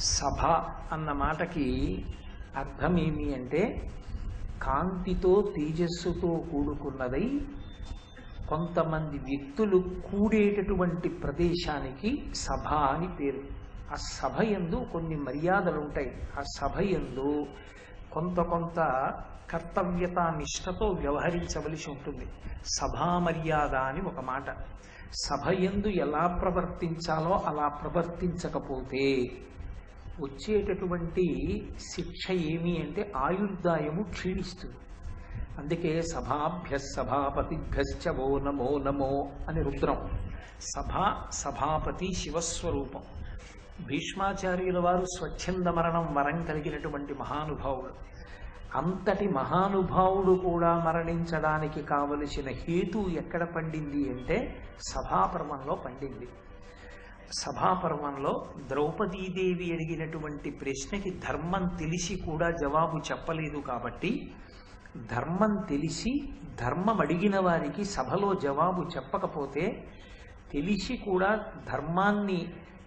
సభ అన్న మాటకి అర్థం ఏమి అంటే కాంతితో తేజస్సుతో కూడుకున్నదై కొంతమంది వ్యక్తులు కూడేటటువంటి ప్రదేశానికి సభ అని పేరు. ఆ సభ యందు కొన్ని మర్యాదలు ఉంటాయి. ఆ సభ యందు కొంత కర్తవ్యత నిష్ఠతో వ్యవహరించవలసి ఉంటుంది. సభా మర్యాద అని ఒక మాట. సభ యందు ఎలా ప్రవర్తించాలో అలా ప్రవర్తించకపోతే వచ్చేటటువంటి శిక్ష ఏమి అంటే ఆయుర్దాయము క్షీణిస్తుంది. అందుకే సభాభ్య సభాపతిభ్యశ్చ వో నమో నమో అని రుద్రం. సభాపతి శివస్వరూపం. భీష్మాచార్యుల వారు స్వచ్ఛంద మరణం వరం కలిగినటువంటి మహానుభావుడు. అంతటి మహానుభావుడు కూడా మరణించడానికి కావలసిన హేతు ఎక్కడ పండింది అంటే సభాపర్వంలో పండింది. సభాపర్వంలో ద్రౌపదీదేవి అడిగినటువంటి ప్రశ్నకి ధర్మం తెలిసి కూడా జవాబు చెప్పలేదు కాబట్టి, ధర్మం తెలిసి ధర్మం అడిగిన వారికి సభలో జవాబు చెప్పకపోతే తెలిసి కూడా ధర్మాన్ని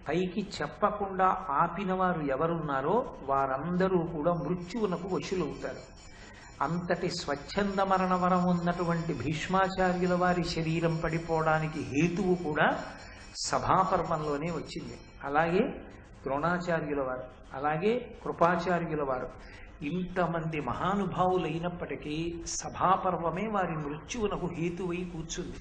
పైకి చెప్పకుండా ఆపిన వారు ఎవరున్నారో వారందరూ కూడా మృత్యువునకు వశులవుతారు. అంతటి స్వచ్ఛంద మరణ వరం ఉన్నటువంటి భీష్మాచార్యుల వారి శరీరం పడిపోవడానికి హేతువు కూడా సభాపర్వంలోనే వచ్చింది. అలాగే ద్రోణాచార్యుల వారు, అలాగే కృపాచార్యుల వారు, ఇంతమంది మహానుభావులైనప్పటికీ సభాపర్వమే వారి మృత్యువునకు హేతువై కూర్చుంది.